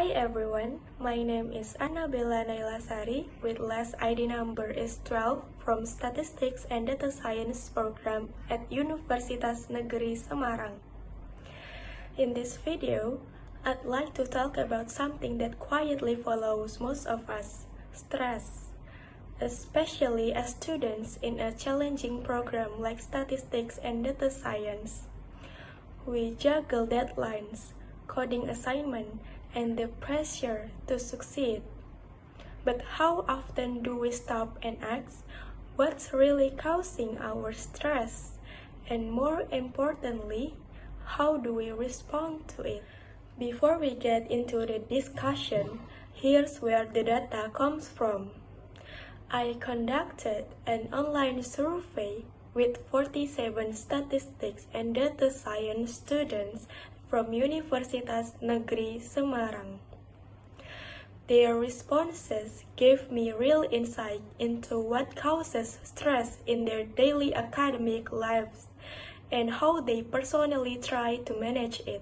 Hi everyone, my name is Annabella Nailasari with last ID number is 12 from Statistics and Data Science program at Universitas Negeri Semarang. In this video, I'd like to talk about something that quietly follows most of us, stress. Especially as students in a challenging program like Statistics and Data Science. We juggle deadlines, coding assignment, and the pressure to succeed. But how often do we stop and ask, what's really causing our stress? And more importantly, how do we respond to it? Before we get into the discussion, here's where the data comes from. I conducted an online survey with 47 statistics and data science students from Universitas Negeri Semarang. Their responses gave me real insight into what causes stress in their daily academic lives and how they personally try to manage it.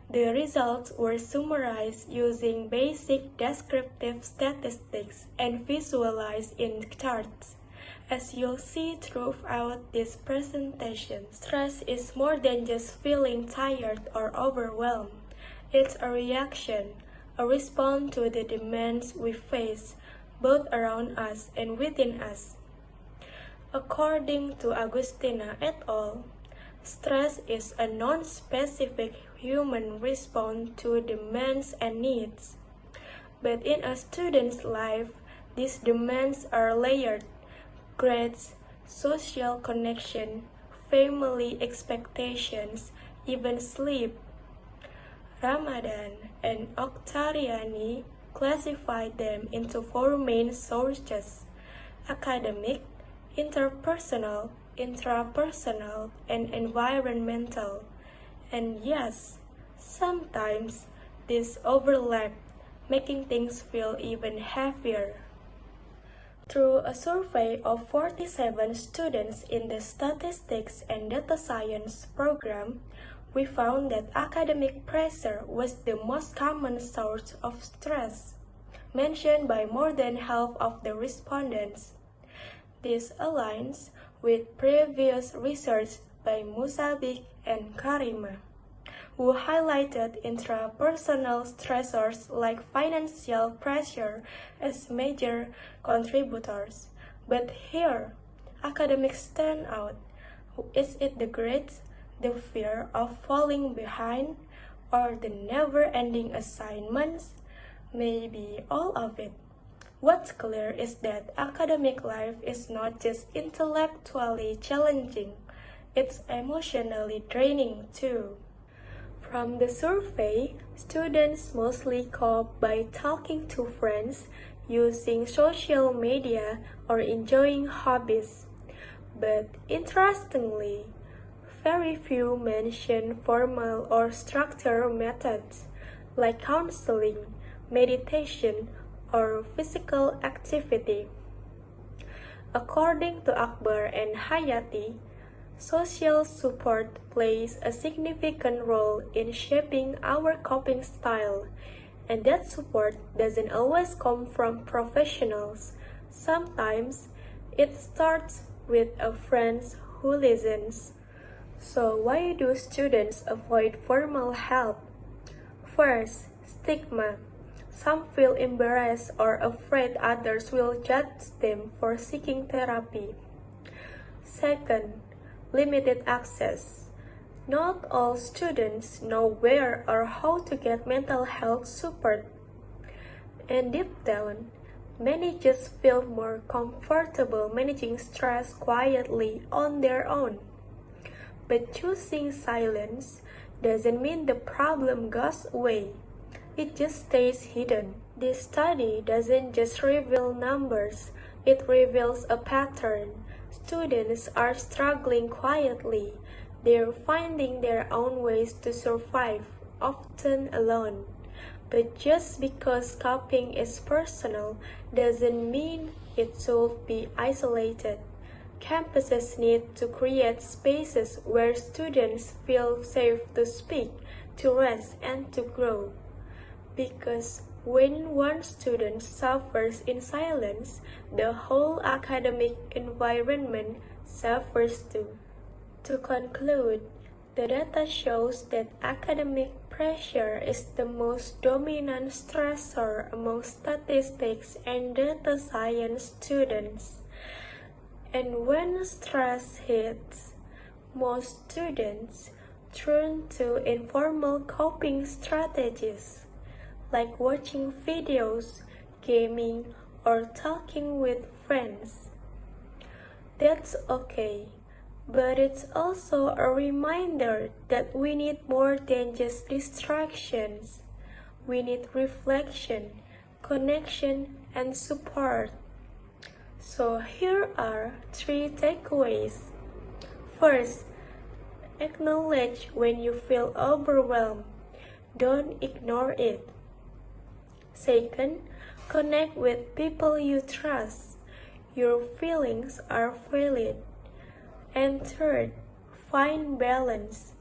The results were summarized using basic descriptive statistics and visualized in charts. As you'll see throughout this presentation, stress is more than just feeling tired or overwhelmed. It's a reaction, a response to the demands we face, both around us and within us. According to Agustina et al., stress is a non-specific human response to demands and needs. But in a student's life, these demands are layered. Grades, social connection, family expectations, even sleep. Ramadan and Okhtariani classified them into four main sources: academic, interpersonal, intrapersonal, and environmental. And yes, sometimes these overlap, making things feel even heavier. Through a survey of 47 students in the Statistics and Data Science program, we found that academic pressure was the most common source of stress, mentioned by more than half of the respondents. This aligns with previous research by Musabik and Karima, who highlighted intrapersonal stressors like financial pressure as major contributors. But here, academics stand out. Is it the grades, the fear of falling behind, or the never-ending assignments? Maybe all of it. What's clear is that academic life is not just intellectually challenging, it's emotionally draining too. From the survey, students mostly cope by talking to friends, using social media, or enjoying hobbies. But interestingly, very few mention formal or structured methods like counseling, meditation, or physical activity. According to Akbar and Hayati, social support plays a significant role in shaping our coping style, and that support doesn't always come from professionals. Sometimes it starts with a friend who listens. So why do students avoid formal help? First, stigma. Some feel embarrassed or afraid others will judge them for seeking therapy. Second, limited access. Not all students know where or how to get mental health support. And deep down, many just feel more comfortable managing stress quietly on their own. But choosing silence doesn't mean the problem goes away. It just stays hidden. This study doesn't just reveal numbers, it reveals a pattern. Students are struggling quietly. They're finding their own ways to survive, often alone. But just because coping is personal doesn't mean it should be isolated. Campuses need to create spaces where students feel safe to speak, to rest, and to grow. Because when one student suffers in silence, the whole academic environment suffers too. To conclude, the data shows that academic pressure is the most dominant stressor among statistics and data science students. And when stress hits, most students turn to informal coping strategies, like watching videos, gaming, or talking with friends. That's okay, but it's also a reminder that we need more than just distractions. We need reflection, connection, and support. So here are 3 takeaways. First, acknowledge when you feel overwhelmed. Don't ignore it. Second, connect with people you trust. Your feelings are valid. And third, find balance.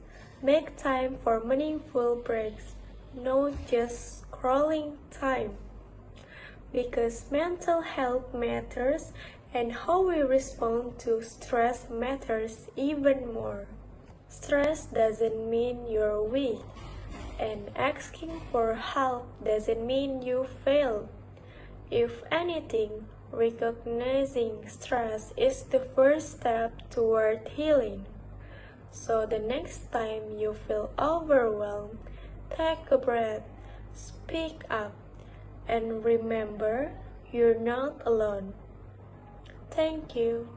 Make time for meaningful breaks, not just scrolling time. Because mental health matters and how we respond to stress matters even more. Stress doesn't mean you're weak, and asking for help doesn't mean you failed. If anything, recognizing stress is the first step toward healing. So the next time you feel overwhelmed, take a breath, speak up, and remember, you're not alone. Thank you.